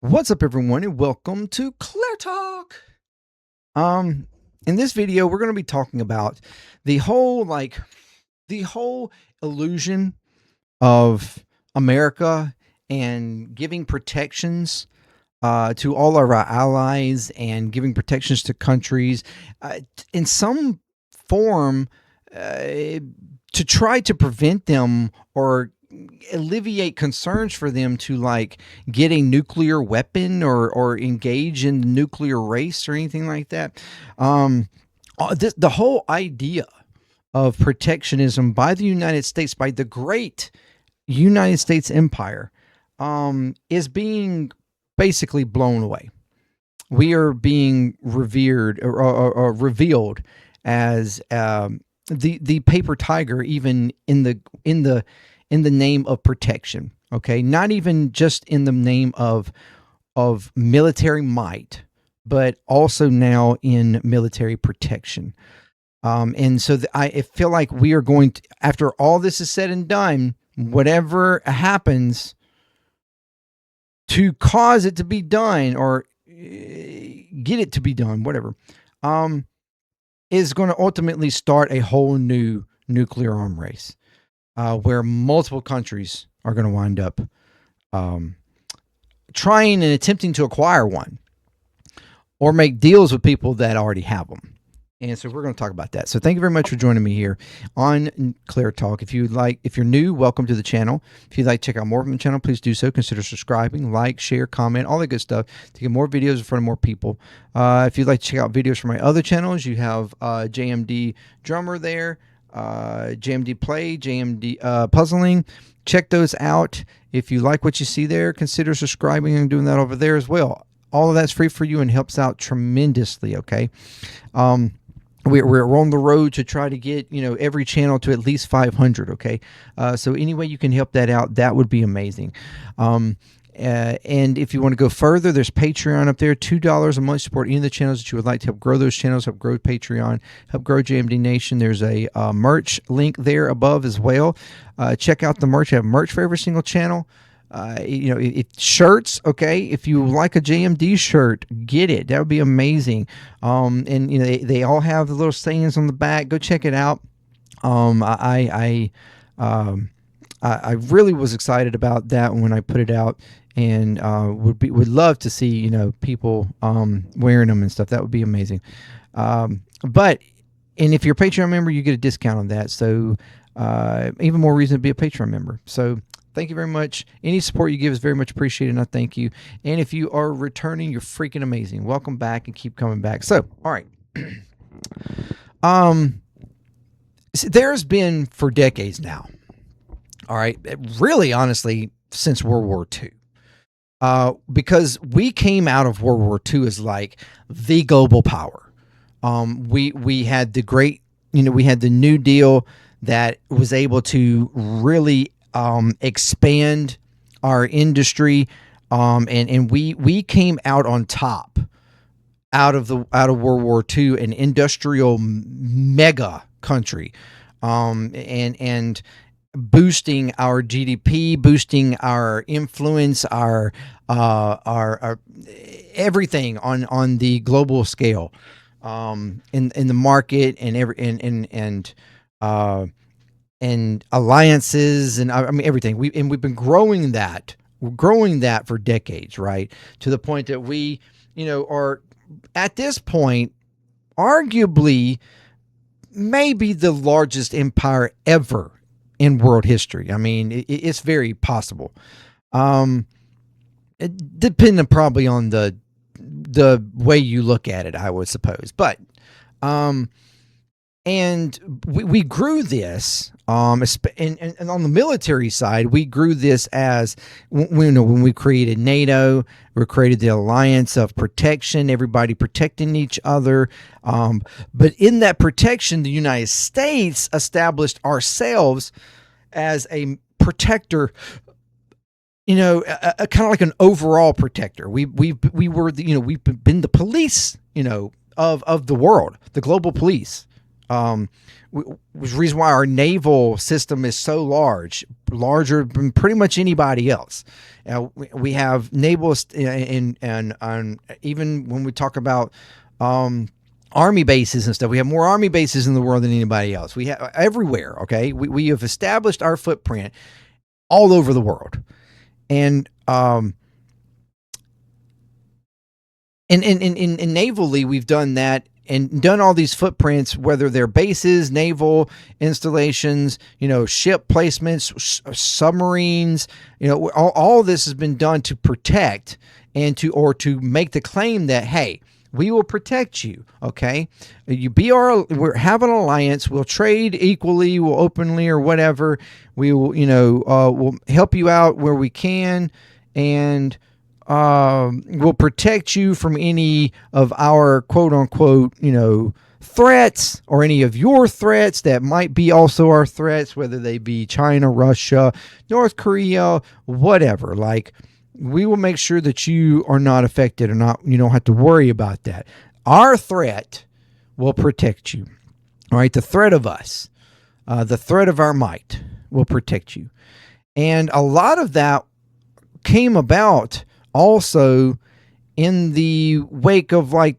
What's up, everyone, and welcome to ClearTalk. In this video, we're going to be talking about the whole illusion of America and giving protections to all of our allies and giving protections to countries in some form to try to prevent them or alleviate concerns for them to like get a nuclear weapon or engage in the nuclear race or anything like that. The whole idea of protectionism by the United States, by the great United States empire, is being basically blown away. We are being revered or revealed as the paper tiger, even in the name of protection. Okay, not even just in the name of military might, but also now in military protection. And so I feel like we are going to, after all this is said and done, whatever happens to cause it to be done or get it to be done, whatever, is going to ultimately start a whole new nuclear arm race, where multiple countries are going to wind up trying and attempting to acquire one or make deals with people that already have them. And so we're going to talk about that. So thank you very much for joining me here on Clear Talk. If you're new, welcome to the channel. If you'd like to check out more from the channel, please do so. Consider subscribing, like, share, comment, all that good stuff to get more videos in front of more people. If you'd like to check out videos from my other channels, you have JMD Drummer there, JMDPLAY, JMD Puzzling. Check those out. If you like what you see there, consider subscribing and doing that over there as well. All of that's free for you and helps out tremendously, okay? We're on the road to try to get, every channel to at least 500, okay? So any way you can help that out, that would be amazing. And if you want to go further, there's Patreon up there, $2 a month. Support any of the channels that you would like to help grow those channels, help grow Patreon, help grow JMD Nation. There's a merch link there above as well. Check out the merch. I have merch for every single channel. If shirts, okay, if you like a JMD shirt, get it. That would be amazing. And they all have the little sayings on the back. Go check it out. I really was excited about that when I put it out, and would love to see people wearing them and stuff. That would be amazing. And if you're a Patreon member, you get a discount on that. So even more reason to be a Patreon member. So thank you very much. Any support you give is very much appreciated, and I thank you. And if you are returning, you're freaking amazing. Welcome back and keep coming back. So, all right. There's been for decades now, all right, really honestly since World War II, because we came out of World War II as like the global power. We had the great, we had the New Deal that was able to really expand our industry, and we came out on top out of World War II, an industrial mega country, and boosting our GDP, boosting our influence, our everything on the global scale, in the market and alliances, and I mean everything. We've been growing that. We're growing that for decades, right? To the point that we, are at this point arguably maybe the largest empire ever in world history. I mean, it's very possible. Depending probably on the way you look at it, I would suppose. But and we grew this, and on the military side, we grew this as when we created NATO, we created the alliance of protection, everybody protecting each other. But in that protection, the United States established ourselves as a protector, kind of like an overall protector. We were we've been the police, of the world, the global police. Was the reason why our naval system is so larger than pretty much anybody else. We have naval, and even when we talk about army bases and stuff, we have more army bases in the world than anybody else. We have everywhere. Okay, we have established our footprint all over the world, and navally, we've done that and done all these footprints, whether they're bases, naval installations, ship placements, submarines, all this has been done to protect and to make the claim that, hey, we will protect you. Okay, we'll have an alliance. We'll trade equally. We'll openly or whatever. We will, we'll help you out where we can, and will protect you from any of our quote unquote, threats, or any of your threats that might be also our threats, whether they be China, Russia, North Korea, whatever. Like, we will make sure that you are not affected, or not, you don't have to worry about that. Our threat will protect you. All right. The threat of us, the threat of our might will protect you. And a lot of that came about also in the wake of like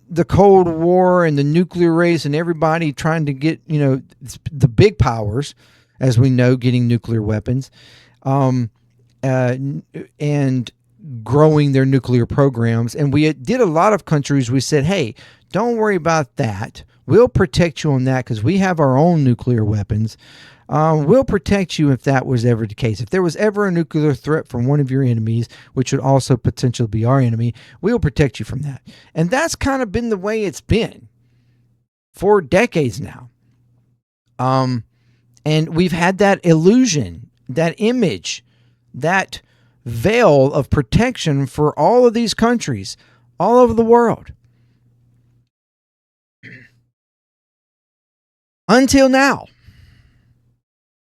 the Cold War and the nuclear race, and everybody trying to get, the big powers, as we know, getting nuclear weapons, and growing their nuclear programs. And we did a lot of countries. We said, hey, don't worry about that. We'll protect you on that because we have our own nuclear weapons. We'll protect you if that was ever the case. If there was ever a nuclear threat from one of your enemies, which would also potentially be our enemy, we'll protect you from that. And that's kind of been the way it's been for decades now. And we've had that illusion, that image, that veil of protection for all of these countries all over the world. Until now.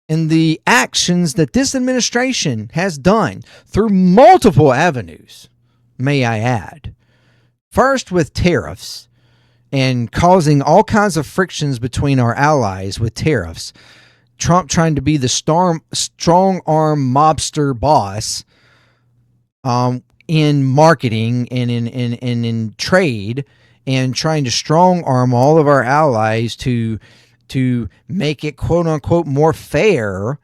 And the actions that this administration has done through multiple avenues, may I add. First, with tariffs and causing all kinds of frictions between our allies with tariffs. Trump trying to be the strong arm mobster boss in marketing and in trade, and trying to strong arm all of our allies to make it quote unquote more fair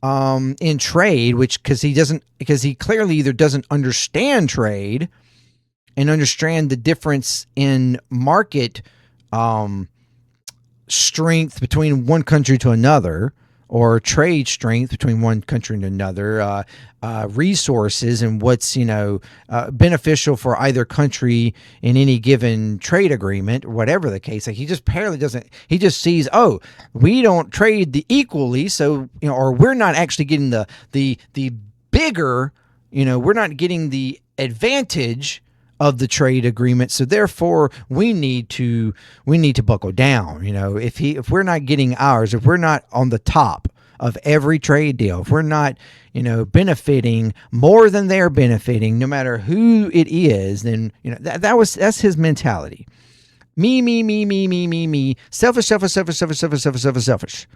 in trade, because he clearly either doesn't understand trade and understand the difference in market strength between one country to another, or trade strength between one country and another, resources and what's beneficial for either country in any given trade agreement, or whatever the case. Like, he just apparently doesn't. He just sees, oh, we don't trade equally, so or we're not actually getting the bigger, we're not getting the advantage of the trade agreement, so therefore we need to buckle down. If we're not getting ours, if we're not on the top of every trade deal, if we're not benefiting more than they're benefiting, no matter who it is, then that's his mentality. Me, selfish.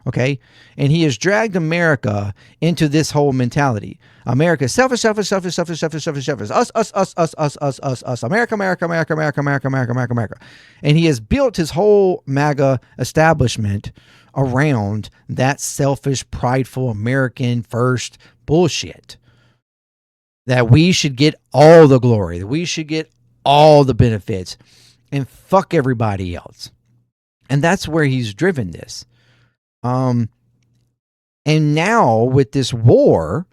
Okay, and he has dragged America into this whole mentality. America, selfish. Us. America. And he has built his whole MAGA establishment around that selfish, prideful, American first bullshit. That we should get all the glory, that we should get all the benefits, and fuck everybody else. And that's where he's driven this. And now with this war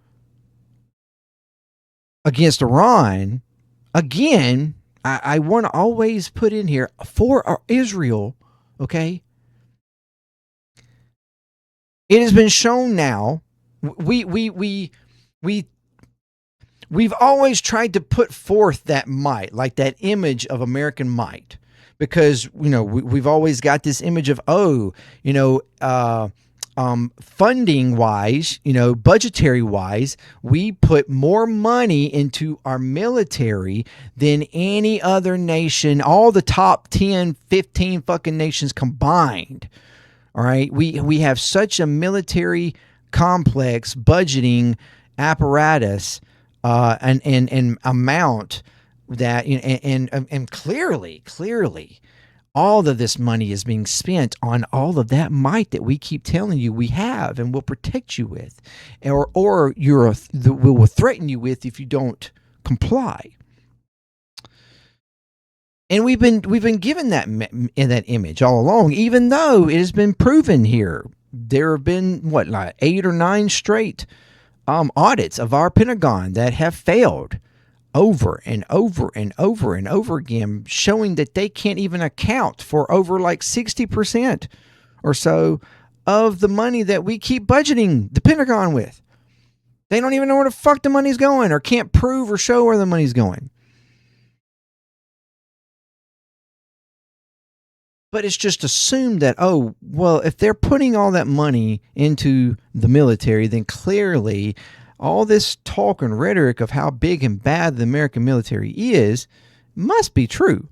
against Iran, again, I want to always put in here for Israel, okay? It has been shown now. We've always tried to put forth that might, like that image of American might, because we've always got this image of funding wise, budgetary wise, we put more money into our military than any other nation, all the top 10, 15 fucking nations combined. All right. We have such a military complex budgeting apparatus and amount that, and clearly, all of this money is being spent on all of that might that we keep telling you we have and will protect you with, or will threaten you with if you don't comply. And we've been given that in that image all along, even though it has been proven here. There have been like 8 or 9 straight audits of our Pentagon that have failed over and over and over and over again, showing that they can't even account for over like 60% or so of the money that we keep budgeting the Pentagon with. They don't even know where the fuck the money's going, or can't prove or show where the money's going. But it's just assumed that, oh, well, if they're putting all that money into the military, then clearly all this talk and rhetoric of how big and bad the American military is must be true.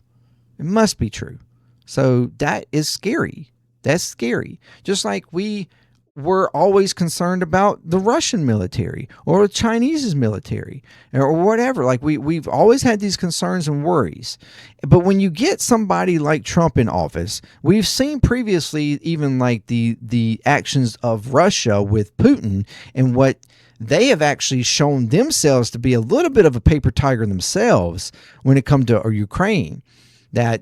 It must be true. So that is scary. That's scary. Just like we were always concerned about the Russian military or the Chinese military or whatever. Like we've always had these concerns and worries. But when you get somebody like Trump in office, we've seen previously even like the actions of Russia with Putin and what they have actually shown themselves to be a little bit of a paper tiger themselves when it comes to Ukraine. That,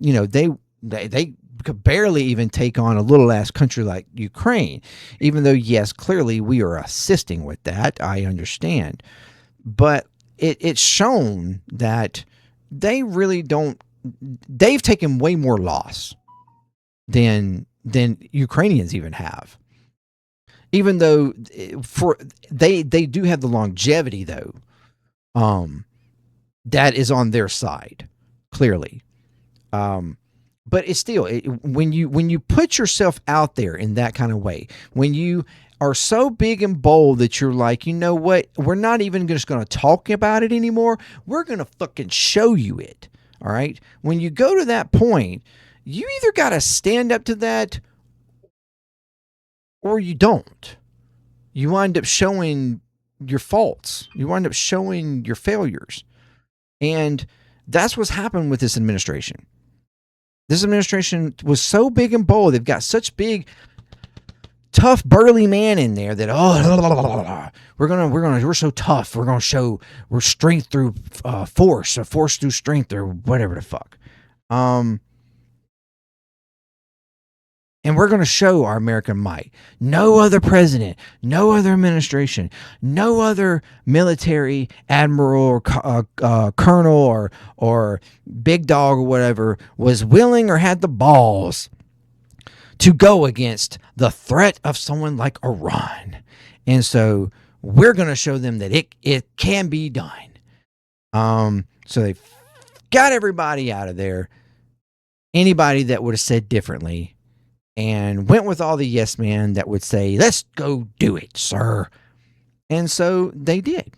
they could barely even take on a little ass country like Ukraine, even though, yes, clearly we are assisting with that. I understand. But it's shown that they really don't, they've taken way more loss than Ukrainians even have. Even though they do have the longevity, though, that is on their side, clearly. But it's still, when you put yourself out there in that kind of way, when you are so big and bold that you're like, you know what, we're not even just going to talk about it anymore. We're going to fucking show you it. All right. When you go to that point, you either got to stand up to that or you don't. You wind up showing your faults. You wind up showing your failures. And that's what's happened with this administration. This administration was so big and bold. They've got such big, tough, burly man in there that we're so tough. We're gonna show we're strength through force, or force through strength, or whatever the fuck. And we're going to show our American might. No other president, no other administration, no other military admiral or colonel or big dog or whatever was willing or had the balls to go against the threat of someone like Iran. And so we're going to show them that it can be done. So they got everybody out of there. Anybody that would have said differently, and went with all the yes men that would say, let's go do it, sir. And so they did.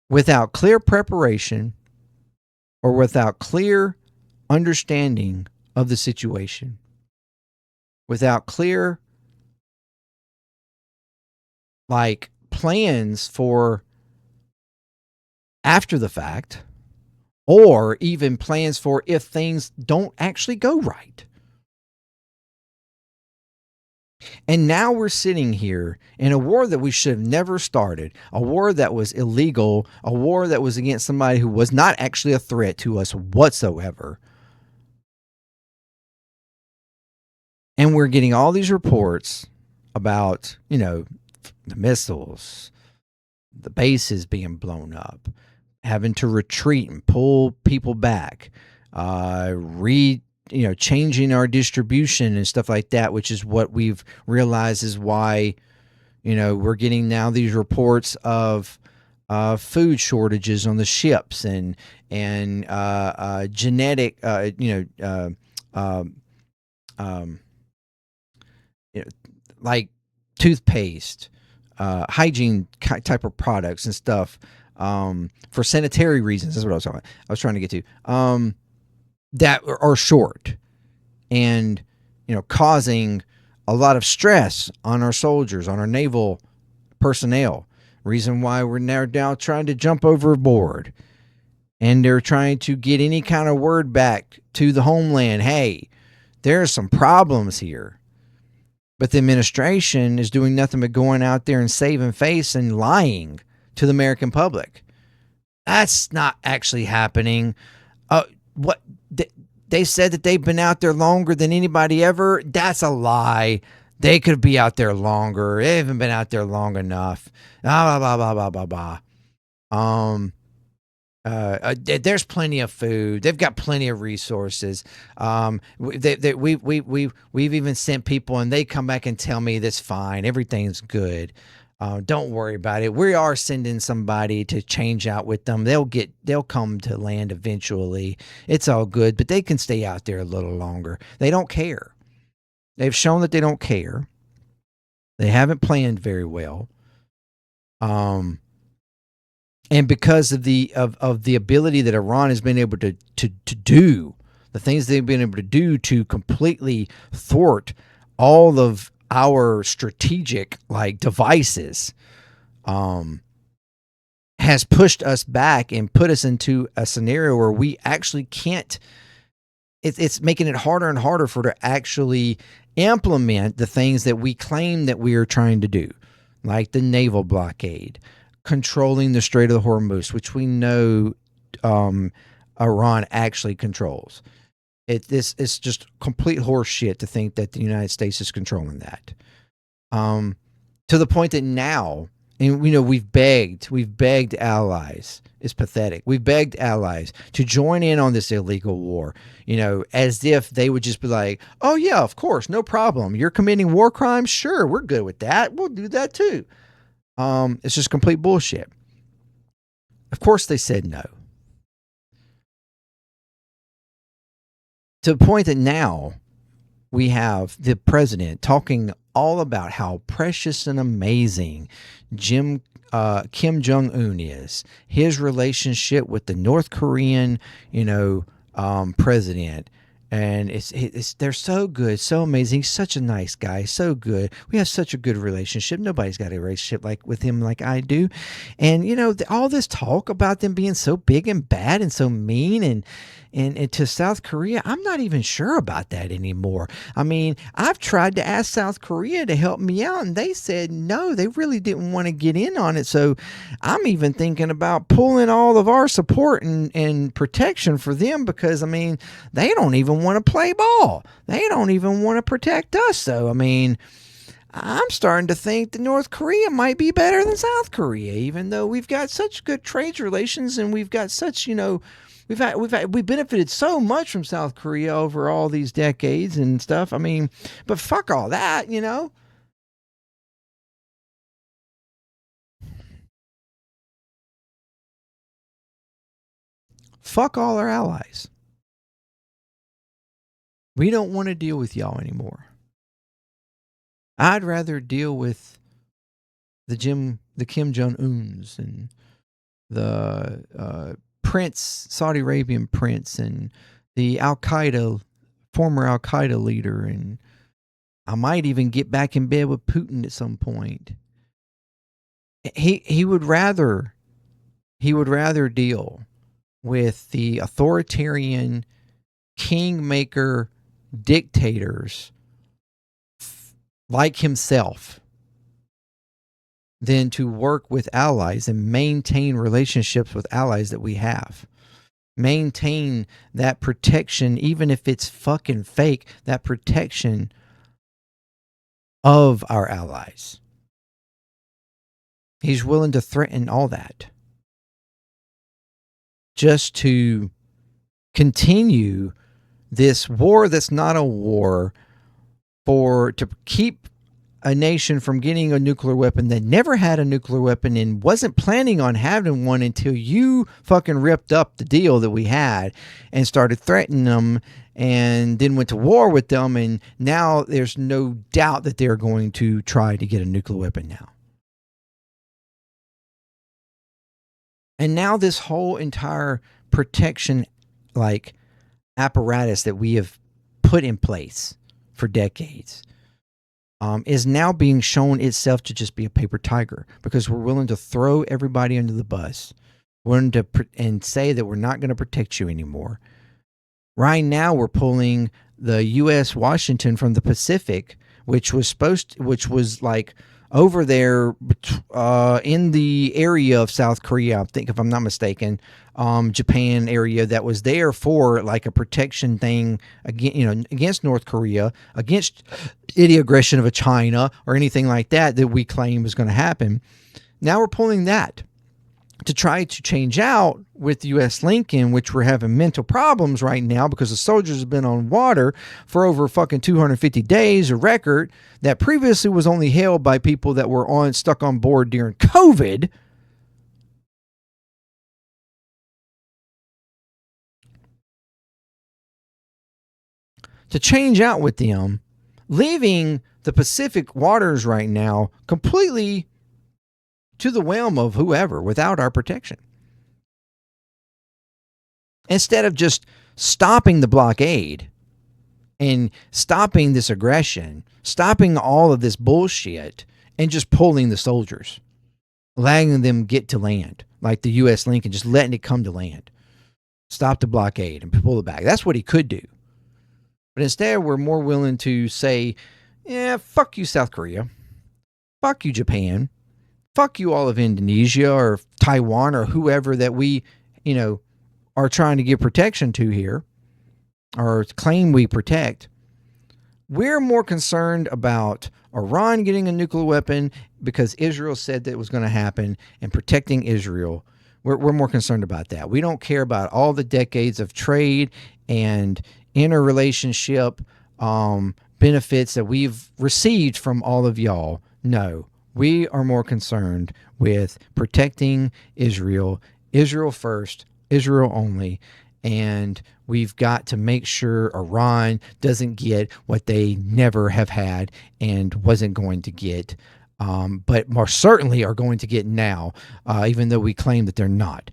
Without clear preparation or without clear understanding of the situation, without clear plans for after the fact, or even plans for if things don't actually go right. And now we're sitting here in a war that we should have never started, a war that was illegal, a war that was against somebody who was not actually a threat to us whatsoever. And we're getting all these reports about, the missiles, the bases being blown up, having to retreat and pull people back, changing our distribution and stuff like that, which is what we've realized is why, we're getting now these reports of food shortages on the ships and genetic, you know, like toothpaste, hygiene type of products and stuff, for sanitary reasons. That's what I was trying to get to. That are short and, causing a lot of stress on our soldiers, on our naval personnel. Reason why we're now trying to jump overboard. And they're trying to get any kind of word back to the homeland. Hey, there are some problems here. But the administration is doing nothing but going out there and saving face and lying to the American public. That's not actually happening. What they said that they've been out there longer than anybody ever. That's a lie. They could be out there longer. They haven't been out there long enough. Blah blah blah blah blah blah blah. There's plenty of food. They've got plenty of resources. We've even sent people, and they come back and tell me that's fine. Everything's good. Don't worry about it. We are sending somebody to change out with them. They'll come to land eventually. It's all good, but they can stay out there a little longer. They don't care. They've shown that they don't care. They haven't planned very well. And because of the ability that Iran has been able to do, the things they've been able to do to completely thwart all of our strategic devices, has pushed us back and put us into a scenario where we actually can't. It's making it harder and harder for to actually implement the things that we claim that we are trying to do, like the naval blockade, controlling the Strait of Hormuz, which we know Iran actually controls. It's just complete horse shit to think that the United States is controlling that. To the point that now, and we've begged allies. It's pathetic. We've begged allies to join in on this illegal war, as if they would just be like, oh yeah, of course, no problem. You're committing war crimes? Sure, we're good with that. We'll do that too. It's just complete bullshit. Of course they said no. To the point that now we have the president talking all about how precious and amazing Kim Jong-un is, his relationship with the North Korean, president. And they're so good, so amazing. He's such a nice guy, so good. We have such a good relationship. Nobody's got a relationship with him like I do. And all this talk about them being so big and bad and so mean and to South Korea, I'm not even sure about that anymore. I mean, I've tried to ask South Korea to help me out, and they said no. They really didn't want to get in on it. So I'm even thinking about pulling all of our support and protection for them, because they don't even want to play ball. They don't even want to protect us. So I'm starting to think that North Korea might be better than South Korea, even though we've got such good trade relations and we've got such we benefited so much from South Korea over all these decades and stuff. But fuck all that, Fuck all our allies. We don't want to deal with y'all anymore. I'd rather deal with the Kim Jong-uns and the Saudi Arabian prince, and the former Al Qaeda leader, and I might even get back in bed with Putin at some point. He would rather deal with the authoritarian kingmaker dictators like himself than to work with allies and maintain relationships with allies that we have. Maintain that protection, even if it's fucking fake, that protection of our allies. He's willing to threaten all that just to continue this war that's not a war, to keep a nation from getting a nuclear weapon that never had a nuclear weapon and wasn't planning on having one until you fucking ripped up the deal that we had and started threatening them and then went to war with them, and now there's no doubt that they're going to try to get a nuclear weapon now. And now this whole entire protection apparatus that we have put in place for decades is now being shown itself to just be a paper tiger, because we're willing to throw everybody under the bus, willing to and say that we're not going to protect you anymore. Right now, we're pulling the U.S. Washington from the Pacific, which was like over there in the area of South Korea, I think, if I'm not mistaken, Japan area, that was there for like a protection thing against North Korea, against any aggression of a China or anything like that we claim was going to happen. Now we're pulling that to try to change out with U.S. Lincoln, which we're having mental problems right now because the soldiers have been on water for over fucking 250 days, a record that previously was only held by people that were stuck on board during COVID. To change out with them, leaving the Pacific waters right now completely to the whim of whoever without our protection. Instead of just stopping the blockade and stopping this aggression, stopping all of this bullshit, and just pulling the soldiers, letting them get to land, like the U.S. Lincoln, just letting it come to land. Stop the blockade and pull it back. That's what he could do. But instead, we're more willing to say, yeah, fuck you, South Korea. Fuck you, Japan. Fuck you, all of Indonesia or Taiwan or whoever that we, are trying to give protection to here or claim we protect. We're more concerned about Iran getting a nuclear weapon because Israel said that it was going to happen, and protecting Israel. We're more concerned about that. We don't care about all the decades of trade and interrelationship benefits that we've received from all of y'all. No, we are more concerned with protecting Israel, Israel first, Israel only, and we've got to make sure Iran doesn't get what they never have had and wasn't going to get, but more certainly are going to get now, even though we claim that they're not.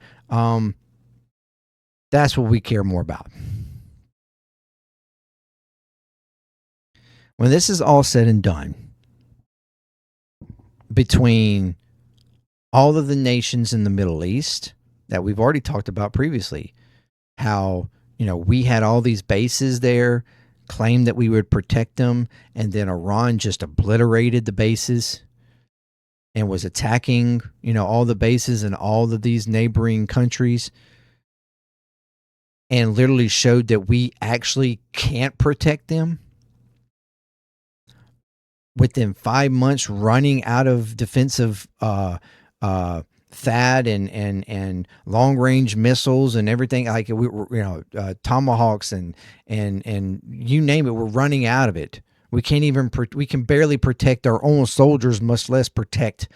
That's what we care more about. When this is all said and done, between all of the nations in the Middle East that we've already talked about previously, how, we had all these bases there, claimed that we would protect them, and then Iran just obliterated the bases and was attacking, all the bases in all of these neighboring countries, and literally showed that we actually can't protect them. Within 5 months, running out of defensive THAAD and long range missiles and everything, like we were, tomahawks and you name it, we're running out of it. We can barely protect our own soldiers, much less protect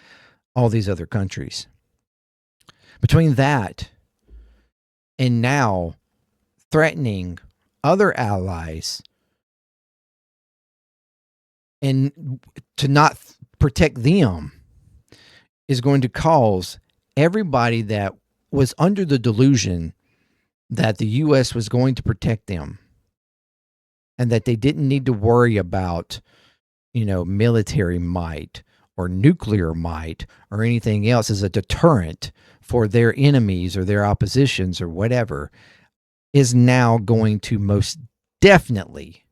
all these other countries. Between that and now threatening other allies and to not protect them is going to cause everybody that was under the delusion that the U.S. was going to protect them and that they didn't need to worry about, military might or nuclear might or anything else as a deterrent for their enemies or their oppositions or whatever, is now going to most definitely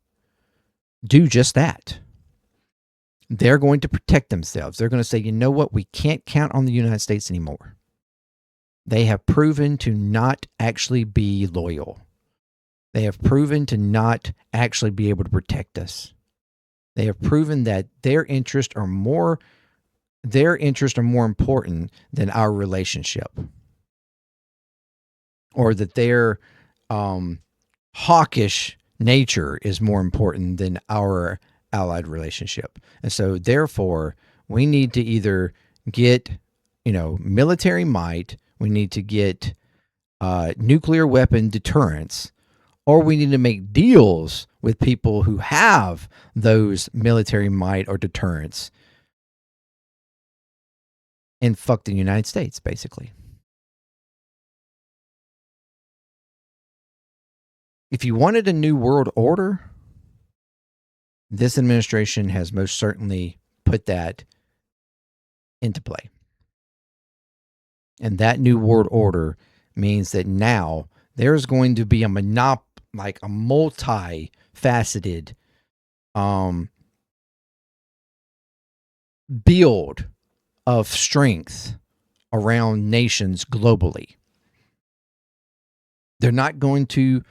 do just that. They're going to protect themselves. They're going to say, you know what? We can't count on the United States anymore. They have proven to not actually be loyal. They have proven to not actually be able to protect us. They have proven that their interests are more important than our relationship, or that their hawkish nature is more important than our allied relationship. And so therefore we need to either get, military might, we need to get nuclear weapon deterrence, or we need to make deals with people who have those military might or deterrence and fuck the United States, basically. If you wanted a new world order, this administration has most certainly put that into play. And that new world order means that now there's going to be a multi-faceted build of strength around nations globally. They're not going to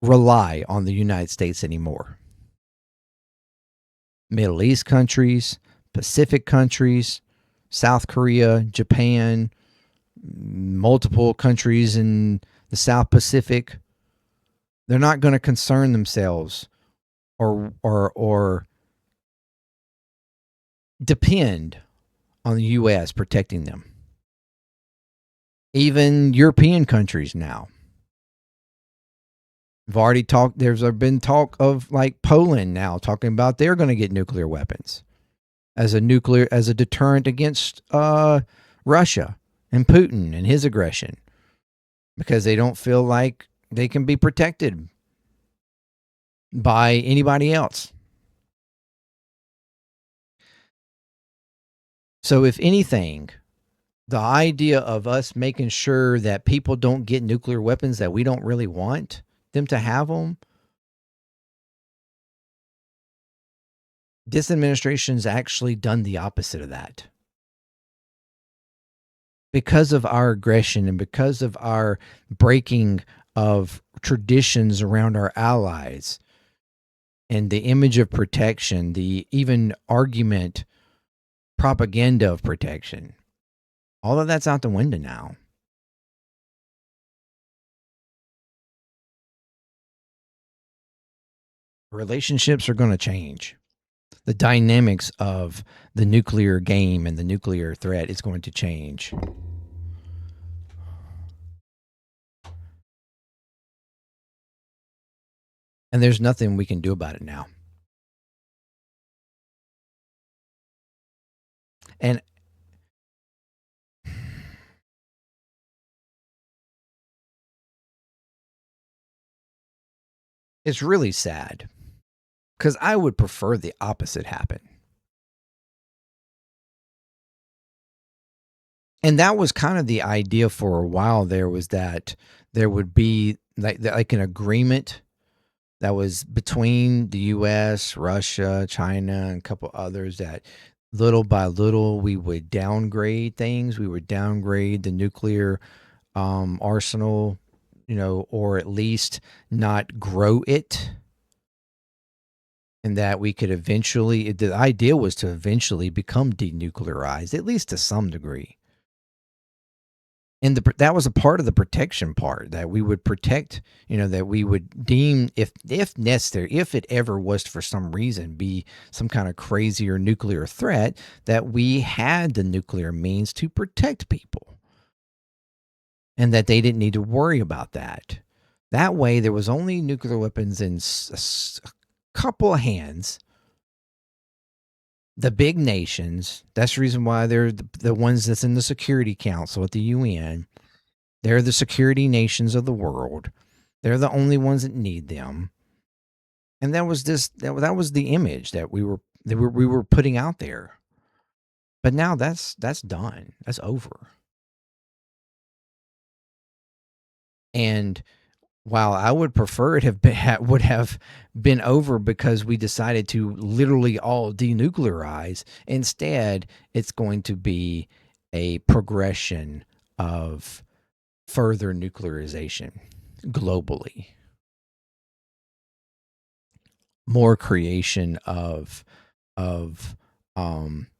rely on the United States anymore. Middle East countries, Pacific countries, South Korea, Japan, multiple countries in the South Pacific, they're not going to concern themselves or depend on the U.S. protecting them. Even European countries now. We've already talked, there's been talk of like Poland now talking about they're going to get nuclear weapons as a deterrent against Russia and Putin and his aggression, because they don't feel like they can be protected by anybody else. So if anything, the idea of us making sure that people don't get nuclear weapons that we don't really want them to have them, this administration's actually done the opposite of that. Because of our aggression and because of our breaking of traditions around our allies and the image of protection, the even argument, propaganda of protection, all of that's out the window now. Relationships are going to change. The dynamics of the nuclear game and the nuclear threat is going to change. And there's nothing we can do about it now. And it's really sad because I would prefer the opposite happen. And that was kind of the idea for a while there, was that there would be like an agreement that was between the U.S., Russia, China, and a couple others, that little by little we would downgrade things. We would downgrade the nuclear arsenal, or at least not grow it. And that we could eventually, the idea was to eventually become denuclearized, at least to some degree. And that was a part of the protection part, that we would protect, that we would deem, if necessary, if it ever was for some reason be some kind of crazier nuclear threat, that we had the nuclear means to protect people and that they didn't need to worry about that. That way, there was only nuclear weapons in a couple of hands. The big nations, that's the reason why they're the ones that's in the Security Council at the UN. They're the security nations of the world. They're the only ones that need them. And that was the image that we were putting out there. But now that's done. That's over. And while I would prefer it would have been over because we decided to literally all denuclearize, instead it's going to be a progression of further nuclearization globally. More creation of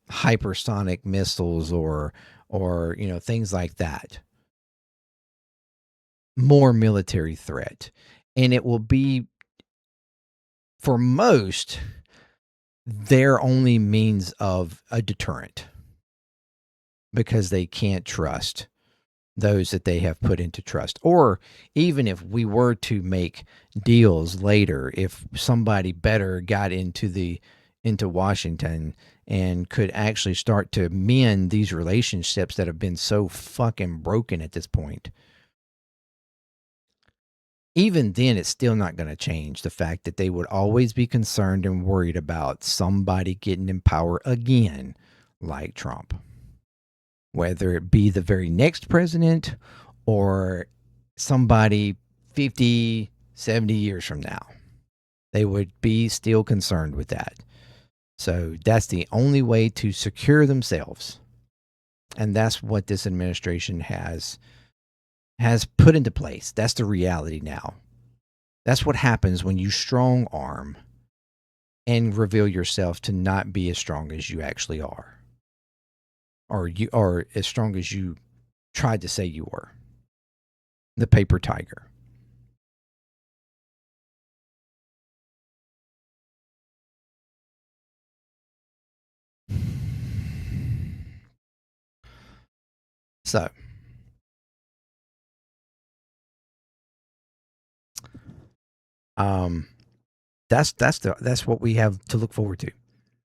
hypersonic missiles or things like that. More military threat. And it will be, for most, their only means of a deterrent, because they can't trust those that they have put into trust. Or even if we were to make deals later, if somebody better got into Washington and could actually start to mend these relationships that have been so fucking broken at this point, even then it's still not going to change the fact that they would always be concerned and worried about somebody getting in power again like Trump, whether it be the very next president or somebody 50, 70 years from now. They would be still concerned with that. So that's the only way to secure themselves. And that's what this administration has put into place. That's the reality now. That's what happens when you strong arm and reveal yourself to not be as strong as you actually are. Or you are as strong as you tried to say you were. The paper tiger. So, um, that's what we have to look forward to.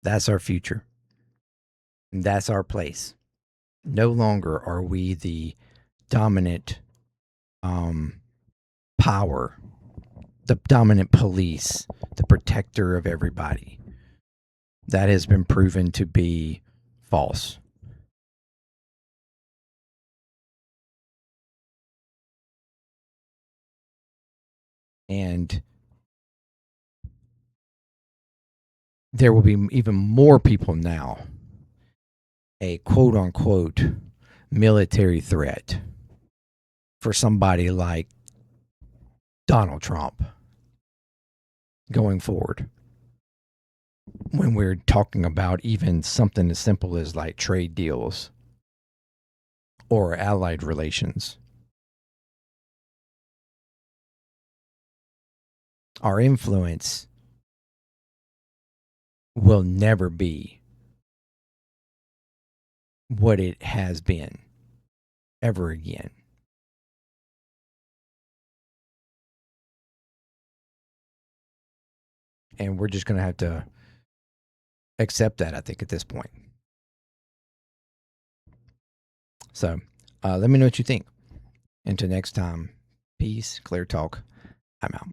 That's our future. And that's our place. No longer are we the dominant power, the dominant police, the protector of everybody. That has been proven to be false. And there will be even more people now a quote unquote military threat for somebody like Donald Trump going forward. When we're talking about even something as simple as like trade deals or allied relations, our influence will never be what it has been ever again. And we're just going to have to accept that, I think, at this point. So let me know what you think. Until next time, peace, clear talk. I'm out.